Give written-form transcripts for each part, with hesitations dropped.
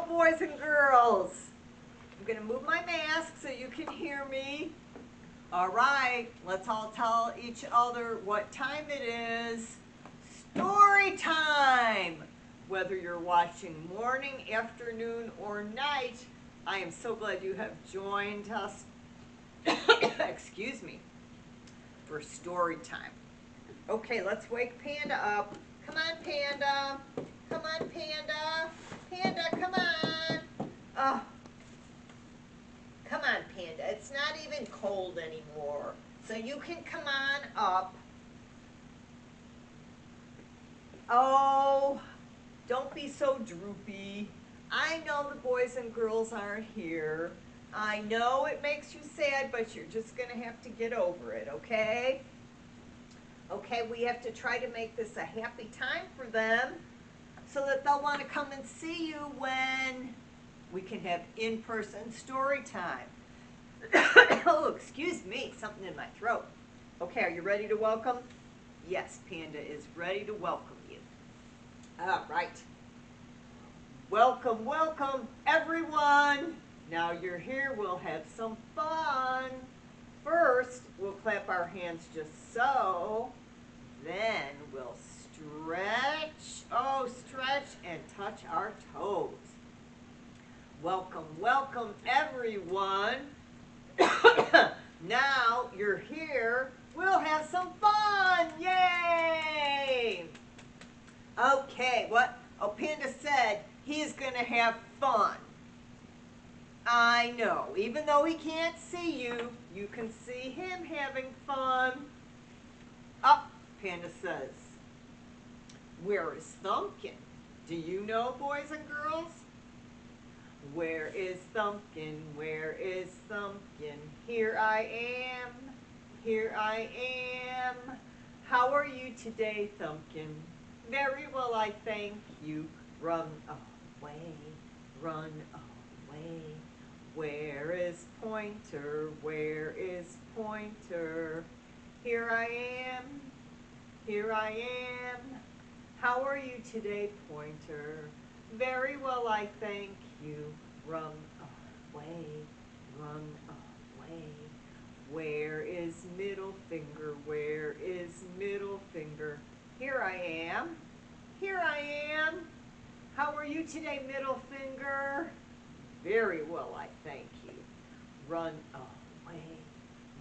boys and girls. I'm going to move my mask so you can hear me. All right, let's all tell each other what time it is. Story time! Whether you're watching morning, afternoon, or night, I am so glad you have joined us, excuse me, for story time. Okay, let's wake Panda up. Come on, Panda. Come on, Panda. Panda, come on. Oh, come on, Panda. It's not even cold anymore, so you can come on up. Oh, don't be so droopy. I know the boys and girls aren't here. I know it makes you sad, but you're just going to have to get over it, okay? Okay, we have to try to make this a happy time for them so that they'll want to come and see you when we can have in-person story time. Oh, excuse me, something in my throat. Okay, are you ready to welcome? Yes, Panda is ready to welcome you. All right. Welcome, welcome, everyone. Now you're here, we'll have some fun. First, we'll clap our hands just so. Then we'll stretch, oh, stretch and touch our toes. Welcome, welcome, everyone. Now you're here, we'll have some fun. Yay! Okay, what? Oh, Panda said he's going to have fun. I know, even though he can't see you, you can see him having fun. Oh, Panda says, where is Thumpkin? Do you know, boys and girls? Where is Thumpkin? Where is Thumpkin? Here I am. Here I am. How are you today, Thumpkin? Very well, I thank you. Run away. Run away. Where is Pointer? Where is Pointer? Here I am. Here I am. How are you today, Pointer? Very well, I thank you. Run away. Run away. Where is Middle Finger? Where is Middle Finger? Here I am. Here I am. How are you today, Middle Finger? Very well, I thank you. Run away.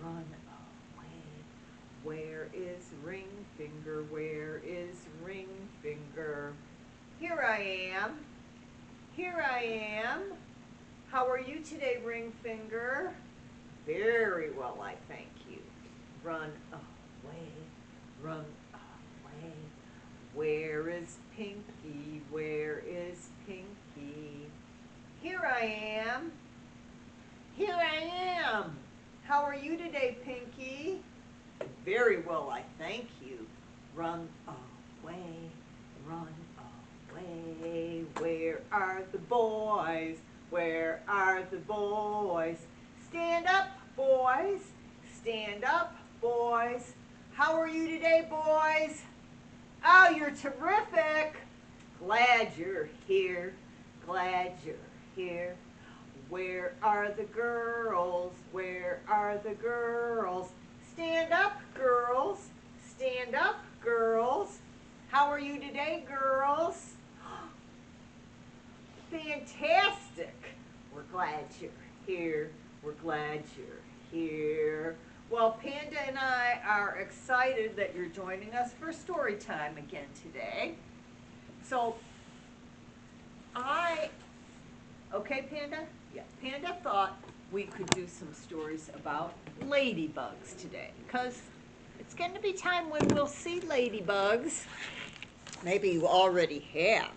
Run away. Where is Ring Finger? Where is Ring Finger? Here I am. Here I am. How are you today, Ring Finger? Very well, I thank you. Run away. Run away. Where is Pinky? Where is Pinky? Here I am. Here I am. How are you today, Pinky? Very well, I thank you. Run away. Run away. Where are the boys? Where are the boys? Stand up, boys. Stand up, boys. How are you today, boys? Oh, you're terrific. Glad you're here. Glad you're here. Where are the girls? Where are the girls? Stand up, girls. Stand up, girls. How are you today, girls? Fantastic. We're glad you're here. We're glad you're here. Well, Panda and I are excited that you're joining us for story time again today. So, okay, Panda? Yeah, Panda thought we could do some stories about ladybugs today, because it's going to be time when we'll see ladybugs. Maybe you already have.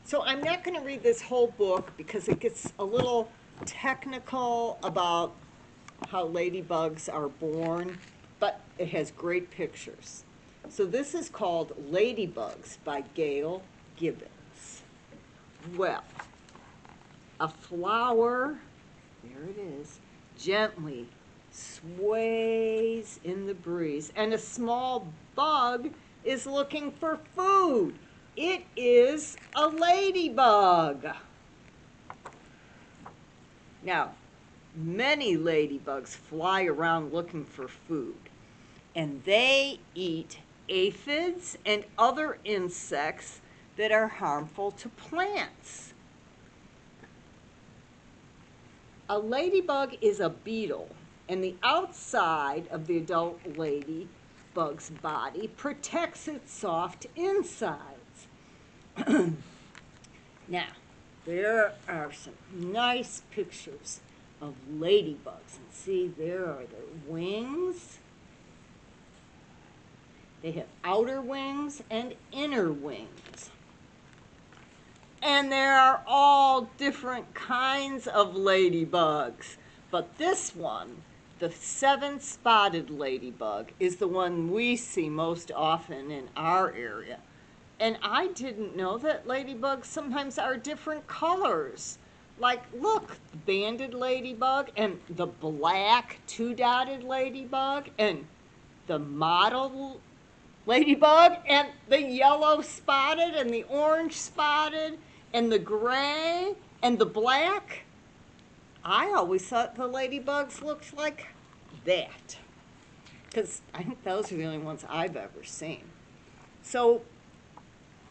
So I'm not going to read this whole book because it gets a little technical about how ladybugs are born, but it has great pictures. So this is called Ladybugs by Gail Gibbons. Well, a flower, there it is, gently sways in the breeze, and a small bug is looking for food. It is a ladybug. Now, many ladybugs fly around looking for food, and they eat aphids and other insects that are harmful to plants. A ladybug is a beetle, and the outside of the adult ladybug's body protects its soft insides. Now, there are some nice pictures of ladybugs. And see, there are their wings. They have outer wings and inner wings. And there are all different kinds of ladybugs. But this one, the 7-spotted ladybug, is the one we see most often in our area. And I didn't know that ladybugs sometimes are different colors. Like, look, the banded ladybug and the black 2-dotted ladybug and the mottled ladybug and the yellow spotted and the orange spotted and the gray and the black. I always thought the ladybugs looked like that, because I think those are the only ones I've ever seen. So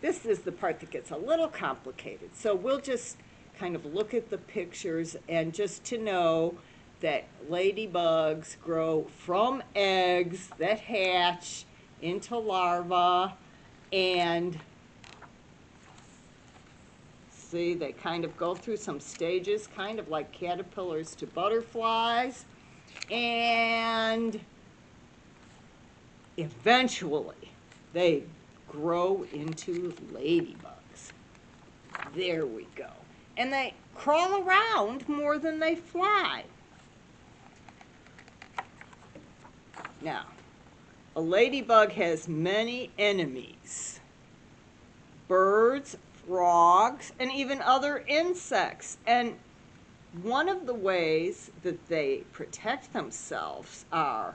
this is the part that gets a little complicated. So we'll just kind of look at the pictures, and just to know that ladybugs grow from eggs that hatch into larvae, and see, they kind of go through some stages, kind of like caterpillars to butterflies, and eventually they grow into ladybugs. There we go. And they crawl around more than they fly. Now, a ladybug has many enemies: birds, frogs, and even other insects. And one of the ways that they protect themselves are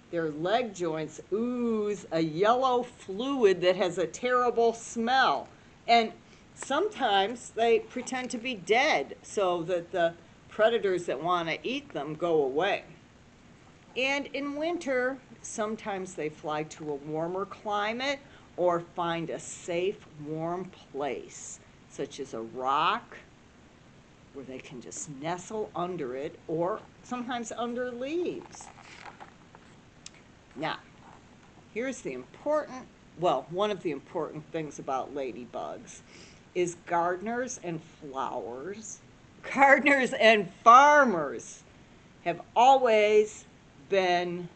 their leg joints ooze a yellow fluid that has a terrible smell. And sometimes they pretend to be dead so that the predators that want to eat them go away. And in winter, sometimes they fly to a warmer climate or find a safe, warm place, such as a rock where they can just nestle under it, or sometimes under leaves. Now, here's the important, well, one of the important things about ladybugs is gardeners and farmers have always been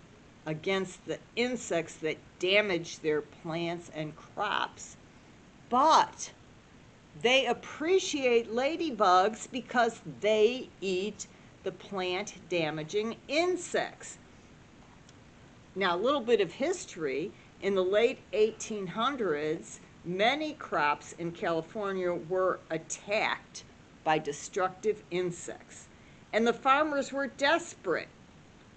against the insects that damage their plants and crops. But they appreciate ladybugs because they eat the plant-damaging insects. Now, a little bit of history. In the late 1800s, many crops in California were attacked by destructive insects, and the farmers were desperate.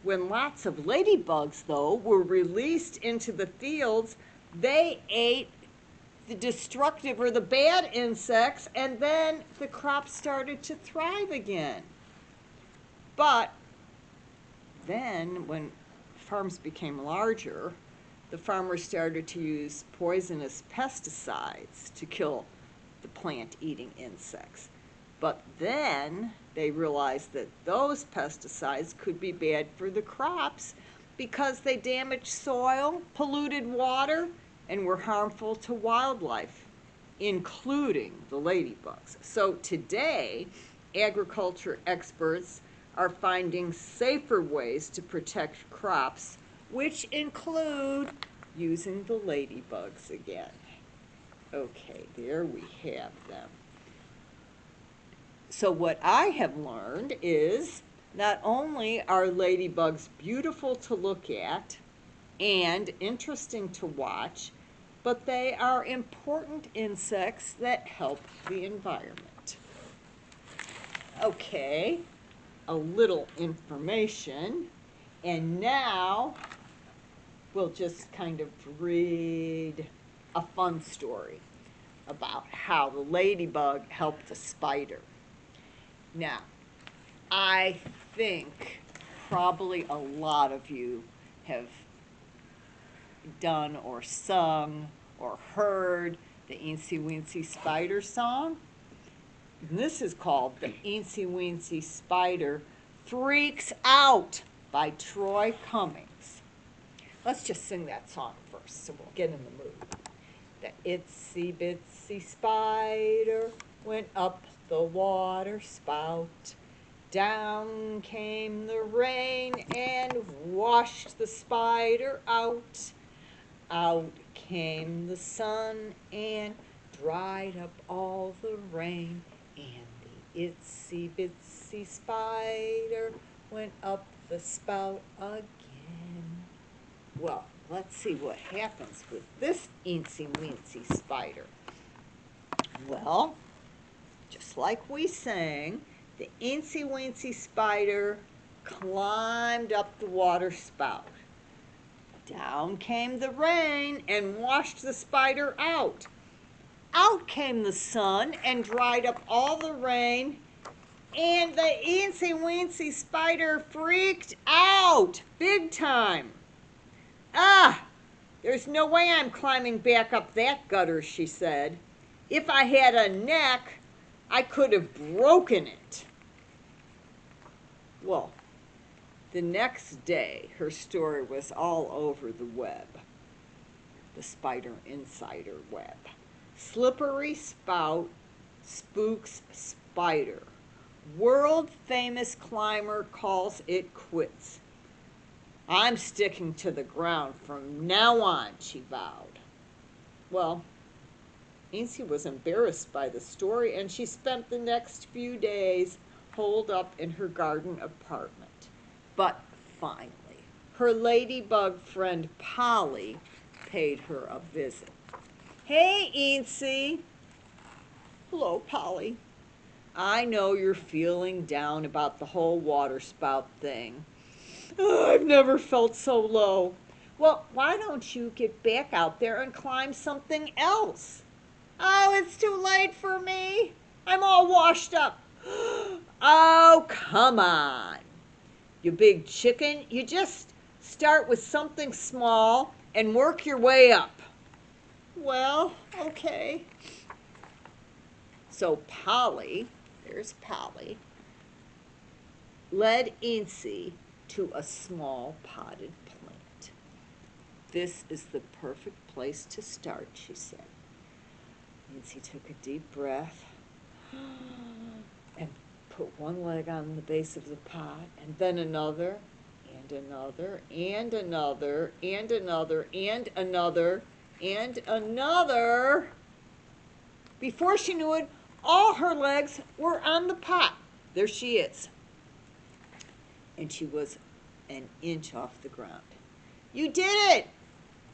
When lots of ladybugs, though, were released into the fields, they ate the destructive or the bad insects, and then the crops started to thrive again. But then, when farms became larger, the farmers started to use poisonous pesticides to kill the plant-eating insects. But then they realized that those pesticides could be bad for the crops because they damaged soil, polluted water, and were harmful to wildlife, including the ladybugs. So today, agriculture experts are finding safer ways to protect crops, which include using the ladybugs again. Okay, there we have them. So what I have learned is not only are ladybugs beautiful to look at and interesting to watch, but they are important insects that help the environment. Okay, a little information, and now we'll just kind of read a fun story about how the ladybug helped the spider. Now, I think probably a lot of you have done or sung or heard the Eensy Weensy Spider song. And this is called The Eensy Weensy Spider Freaks Out by Troy Cummings. Let's just sing that song first so we'll get in the mood. The itsy bitsy spider went up the water spout. Down came the rain and washed the spider out. Out came the sun and dried up all the rain. And the itsy bitsy spider went up the spout again. Well, let's see what happens with this eensy weensy spider. Well, just like we sang, the eensy weensy spider climbed up the water spout. Down came the rain and washed the spider out. Out came the sun and dried up all the rain, and the eensy weensy spider freaked out big time. Ah, there's no way I'm climbing back up that gutter, she said. If I had a neck, I could have broken it. Well, the next day, her story was all over the web, the Spider Insider web. Slippery spout spooks spider. World famous climber calls it quits. I'm sticking to the ground from now on, she vowed. Well, Eensy was embarrassed by the story, and she spent the next few days holed up in her garden apartment. But finally, her ladybug friend Polly paid her a visit. Hey, Eensy. Hello, Polly. I know you're feeling down about the whole water spout thing. I've never felt so low. Well, why don't you get back out there and climb something else? Oh, it's too late for me. I'm all washed up. Oh, come on. You big chicken, you just start with something small and work your way up. Well, okay. So Polly, there's Polly, led Eensy to a small potted plant. This is the perfect place to start, she said. Eensy took a deep breath and put one leg on the base of the pot, and then another, and another, and another, and another, and another, and another. Before she knew it, all her legs were on the pot. There she is. And she was an inch off the ground. You did it,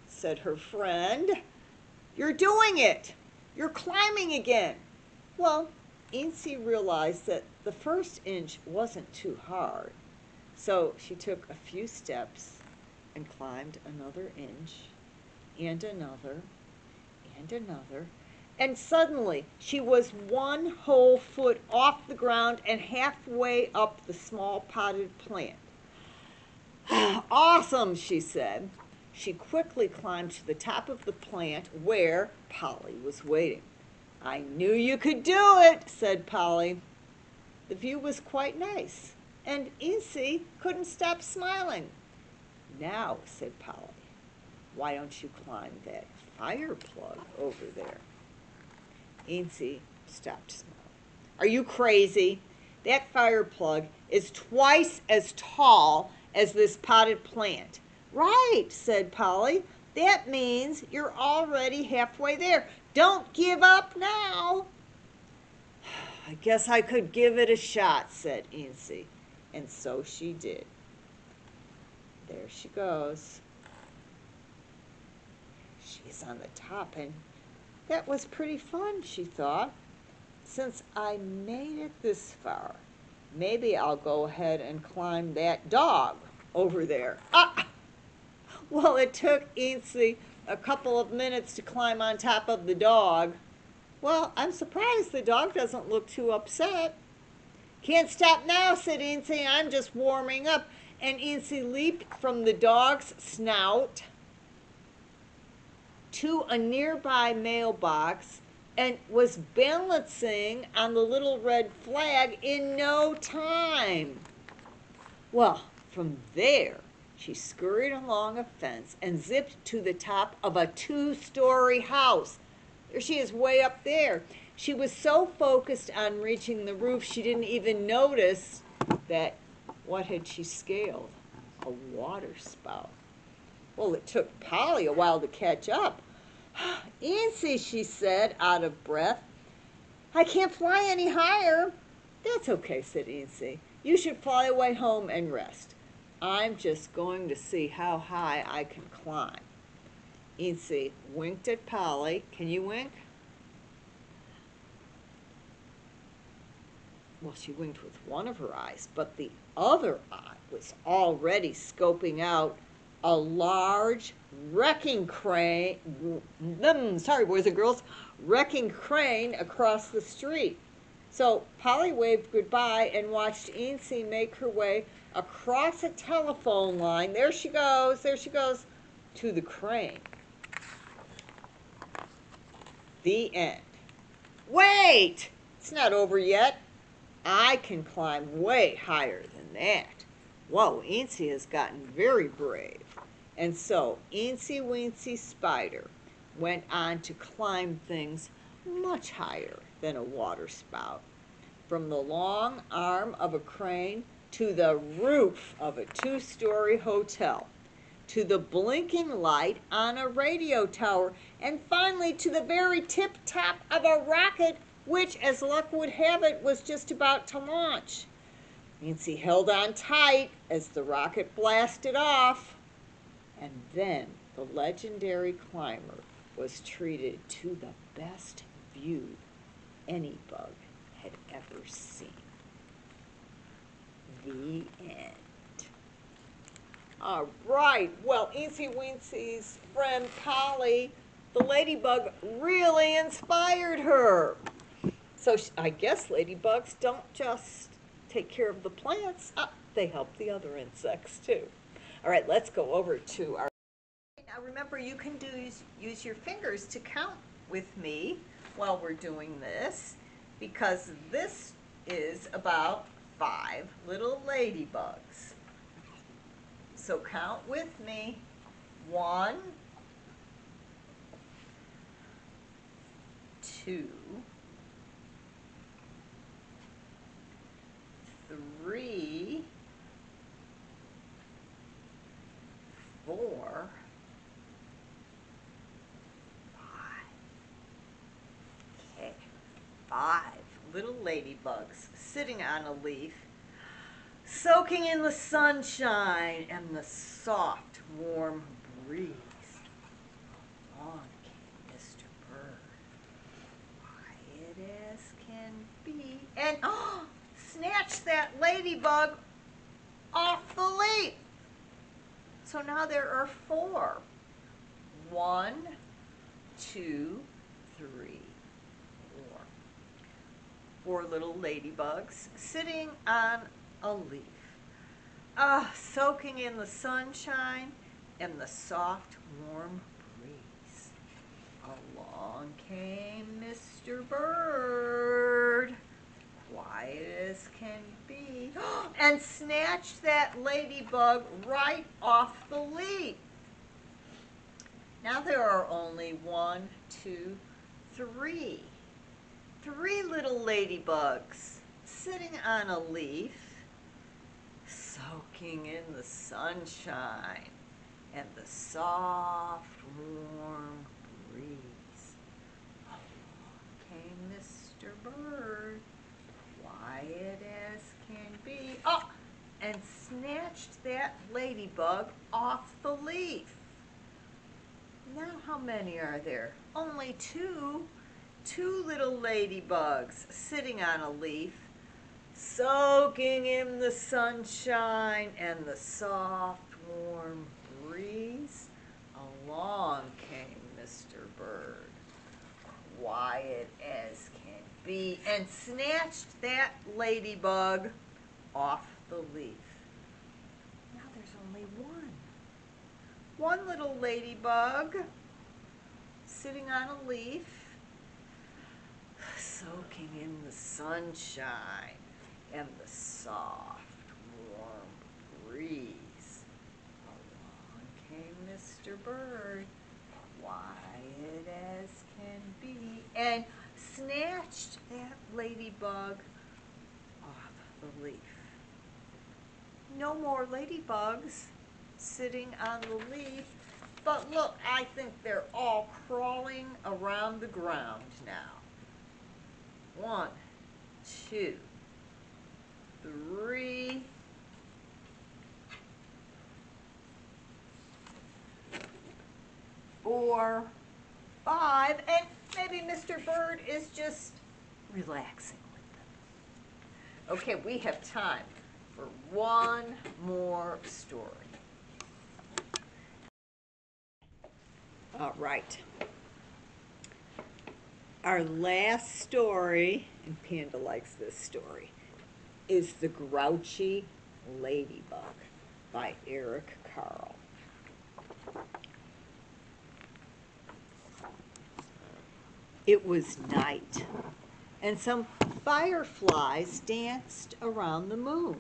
said her friend. You're doing it. You're climbing again. Well, Eensy realized that the first inch wasn't too hard. So she took a few steps and climbed another inch, and another, and another. And suddenly she was one whole foot off the ground and halfway up the small potted plant. Awesome, she said. She quickly climbed to the top of the plant where Polly was waiting. I knew you could do it, said Polly. The view was quite nice, and Eensy couldn't stop smiling. Now, said Polly, why don't you climb that fire plug over there? Eensy stopped smiling. Are you crazy? That fire plug is twice as tall as this potted plant. Right, said Polly. That means you're already halfway there. Don't give up now. I guess I could give it a shot, said Eensy. And so she did. There she goes. She's on the top, and that was pretty fun, she thought. Since I made it this far, maybe I'll go ahead and climb that dog over there. Ah! Well, it took Eensy a couple of minutes to climb on top of the dog. Well, I'm surprised the dog doesn't look too upset. Can't stop now, said Incy. I'm just warming up. And Incy leaped from the dog's snout to a nearby mailbox and was balancing on the little red flag in no time. Well, from there, she scurried along a fence and zipped to the top of a 2-story house. There she is, way up there. She was so focused on reaching the roof, she didn't even notice that what had she scaled? A water spout. Well, it took Polly a while to catch up. Incy, she said, out of breath. I can't fly any higher. That's okay, said Incy. You should fly away home and rest. I'm just going to see how high I can climb. Incy winked at Polly. Can you wink? Well, she winked with one of her eyes, but the other eye was already scoping out a large wrecking crane, sorry boys and girls, wrecking crane across the street. So Polly waved goodbye and watched Incy make her way across a telephone line. There she goes, to the crane. The end. Wait! It's not over yet. I can climb way higher than that. Whoa, Incy has gotten very brave. And so Incy Wincy Spider went on to climb things much higher than a water spout. From the long arm of a crane to the roof of a 2-story hotel, to the blinking light on a radio tower, and finally to the very tip-top of a rocket, which, as luck would have it, was just about to launch. Incy held on tight as the rocket blasted off, and then the legendary climber was treated to the best view any bug had ever seen. The end. All right, well, Incy Wincy's friend Polly, the ladybug, really inspired her. So I guess ladybugs don't just take care of the plants, they help the other insects too. All right, let's go over to our... Now remember, you can use your fingers to count with me while we're doing this, because this is about 5 little ladybugs. So count with me. 1, 2, 3, 4, 5. Okay, 5 little ladybugs sitting on a leaf, soaking in the sunshine and the soft, warm breeze. On came Mr. Bird, quiet as can be, and snatched that ladybug off the leaf. So now there are 4. 1, 2, 3, 4. 4 little ladybugs sitting on a leaf, soaking in the sunshine and the soft, warm breeze. Along came Mr. Bird, quiet as can be, and snatched that ladybug right off the leaf. Now there are only 1, 2, 3. 3 little ladybugs sitting on a leaf, soaking in the sunshine and the soft, warm breeze. Along came Mr. Bird, quiet as can be, and snatched that ladybug off the leaf. Now how many are there? Only 2. 2 little ladybugs sitting on a leaf, soaking in the sunshine and the soft, warm breeze. Along came Mr. Bird, quiet as can bee and snatched that ladybug off the leaf. Now there's only one. One little ladybug sitting on a leaf, soaking in the sunshine and the soft, warm breeze. Along came Mr. Bird, quiet as can be, and snatched that ladybug off the leaf. No more ladybugs sitting on the leaf, but look, I think they're all crawling around the ground now. 1, 2, 3, 4, 5, and maybe Mr. Bird is just relaxing with them. Okay, we have time for one more story. All right. Our last story, and Panda likes this story, is The Grouchy Ladybug by Eric Carle. It was night, and some fireflies danced around the moon.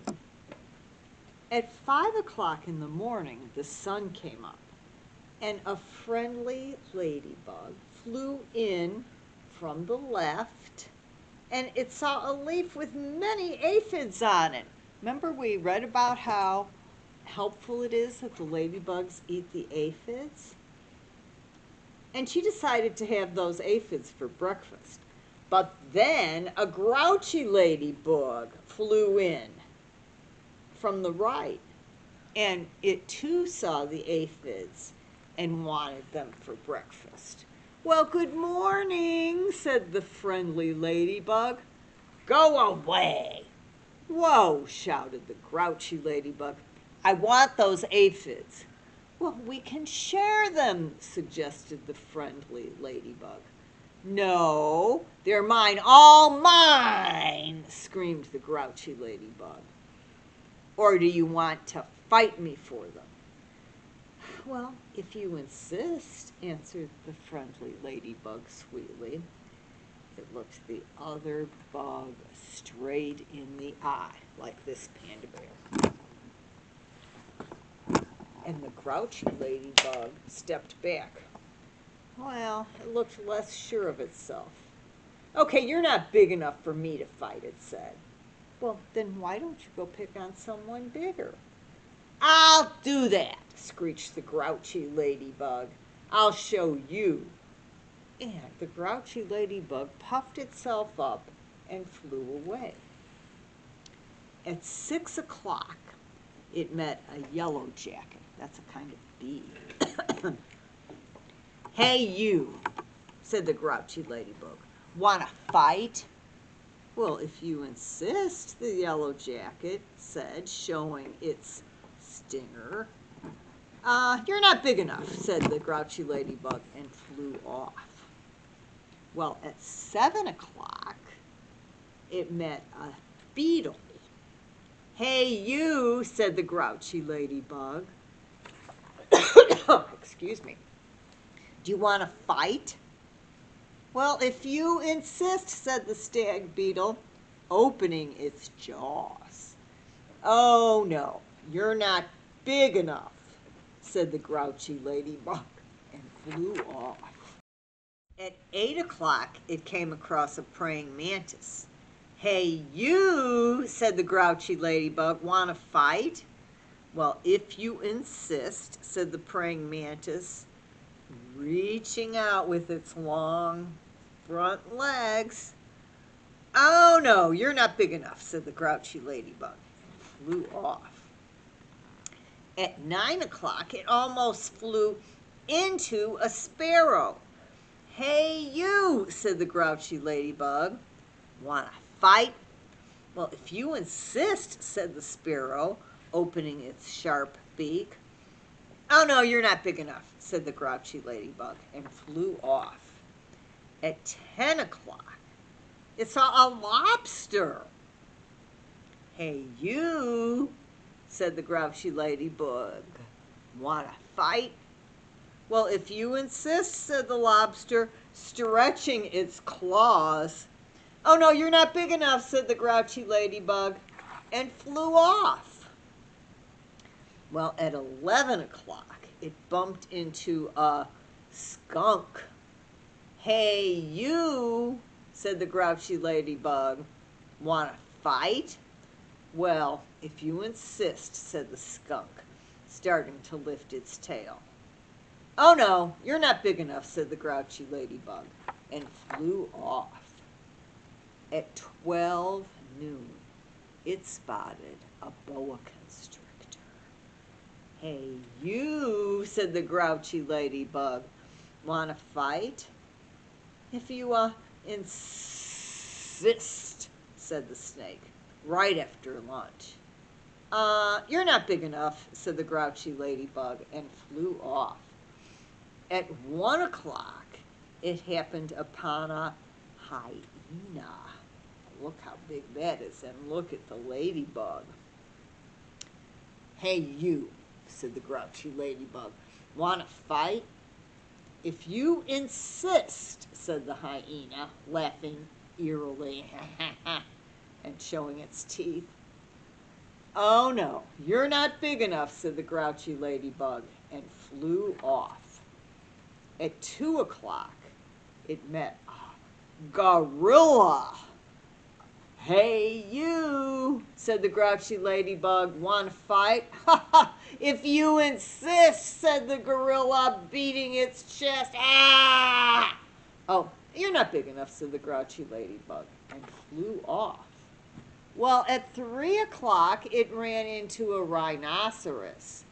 At 5 o'clock in the morning, the sun came up, and a friendly ladybug flew in from the left, and it saw a leaf with many aphids on it. Remember we read about how helpful it is that the ladybugs eat the aphids? And she decided to have those aphids for breakfast. But then a grouchy ladybug flew in from the right, and it too saw the aphids and wanted them for breakfast. Well, good morning, said the friendly ladybug. Go away. Whoa, shouted the grouchy ladybug. I want those aphids. Well, we can share them, suggested the friendly ladybug. No, they're mine, all mine, screamed the grouchy ladybug. Or do you want to fight me for them? Well, if you insist, answered the friendly ladybug sweetly. It looked the other bug straight in the eye, like this panda bear. And the grouchy ladybug stepped back. Well, it looked less sure of itself. Okay, you're not big enough for me to fight, it said. Well, then why don't you go pick on someone bigger? I'll do that, screeched the grouchy ladybug. I'll show you. And the grouchy ladybug puffed itself up and flew away. At 6 o'clock, it met a yellow jacket. That's a kind of bee. Hey, you, said the grouchy ladybug. Want to fight? Well, if you insist, the yellow jacket said, showing its stinger. You're not big enough, said the grouchy ladybug, and flew off. Well, at 7 o'clock, it met a beetle. Hey, you, said the grouchy ladybug. Excuse me. Do you want to fight? Well, if you insist, said the stag beetle, opening its jaws. Oh, no, you're not big enough, said the grouchy ladybug, and flew off. At 8 o'clock, it came across a praying mantis. Hey, you, said the grouchy ladybug, want to fight? Well, if you insist, said the praying mantis, reaching out with its long front legs. Oh, no, you're not big enough, said the grouchy ladybug, and flew off. At 9 o'clock, it almost flew into a sparrow. Hey, you, said the grouchy ladybug. Want to fight? Well, if you insist, said the sparrow, opening its sharp beak. Oh, no, you're not big enough, said the grouchy ladybug, and flew off. At 10 o'clock, It saw a lobster. Hey, you, said the grouchy ladybug. Want to fight? Well, if you insist, said the lobster, stretching its claws. Oh, no, you're not big enough, said the grouchy ladybug, and flew off. Well, at 11 o'clock, it bumped into a skunk. Hey, you, said the grouchy ladybug. Want to fight? Well, if you insist, said the skunk, starting to lift its tail. Oh, no, you're not big enough, said the grouchy ladybug, and flew off. At 12 noon, it spotted a boa constrictor. Hey, you, said the grouchy ladybug, want to fight? If you insist, said the snake, right after lunch. You're not big enough, said the grouchy ladybug, and flew off. At 1 o'clock, it happened upon a hyena. Look how big that is, and look at the ladybug. Hey, you, said the grouchy ladybug, want to fight? If you insist, said the hyena, laughing eerily and showing its teeth. Oh, no, you're not big enough, said the grouchy ladybug, and flew off. At 2 o'clock, it met a gorilla. Hey, you, said the grouchy ladybug, want to fight? Ha ha! If you insist, said the gorilla, beating its chest. Ah! Oh, you're not big enough, said the grouchy ladybug, and flew off. Well, at 3 o'clock, it ran into a rhinoceros.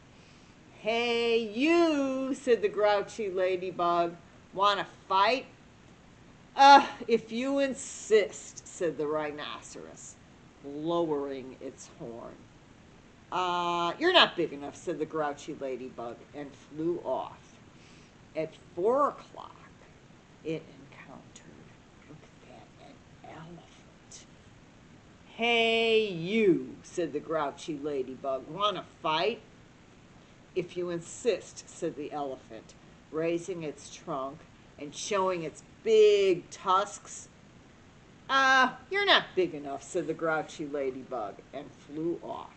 Hey, you, said the grouchy ladybug, want to fight? If you insist, said the rhinoceros, lowering its horn. You're not big enough, said the grouchy ladybug, and flew off. At 4 o'clock, it encountered, look at that, an elephant. Hey, you, said the grouchy ladybug, want to fight? If you insist, said the elephant, raising its trunk and showing its big tusks. You're not big enough, said the grouchy ladybug, and flew off.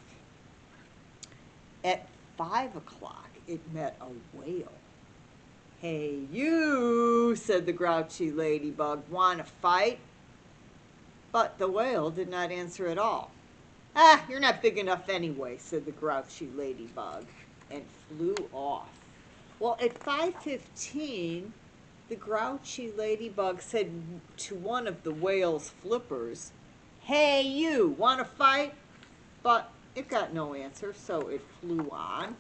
At 5 o'clock, it met a whale. Hey, you, said the grouchy ladybug, want to fight? But the whale did not answer at all. You're not big enough anyway, said the grouchy ladybug, and flew off. Well, at 5:15, the grouchy ladybug said to one of the whale's flippers, hey, you, want to fight? But it got no answer, so it flew on.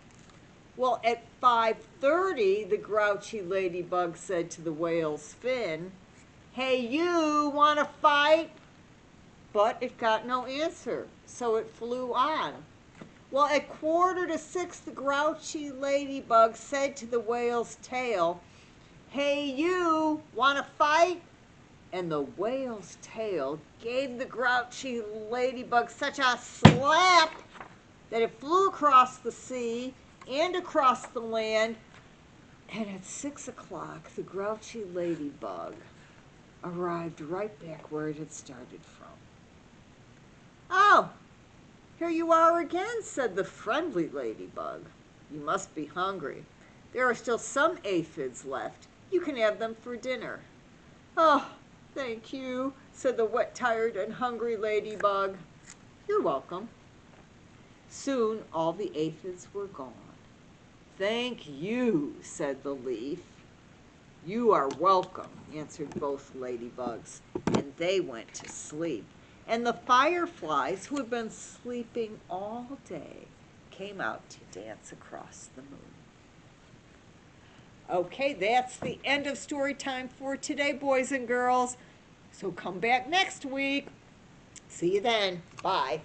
Well, at 5:30, the grouchy ladybug said to the whale's fin, hey, you, want to fight? But it got no answer, so it flew on. Well, at 5:45, the grouchy ladybug said to the whale's tail, hey, you, want to fight? And the whale's tail gave the grouchy ladybug such a slap that it flew across the sea and across the land. And at 6 o'clock, the grouchy ladybug arrived right back where it had started from. Oh, here you are again, said the friendly ladybug. You must be hungry. There are still some aphids left. You can have them for dinner. Oh, thank you, said the wet, tired, and hungry ladybug. You're welcome. Soon all the aphids were gone. Thank you, said the leaf. You are welcome, answered both ladybugs, and they went to sleep. And the fireflies, who had been sleeping all day, came out to dance across the moon. Okay, that's the end of story time for today, boys and girls. So come back next week. See you then. Bye.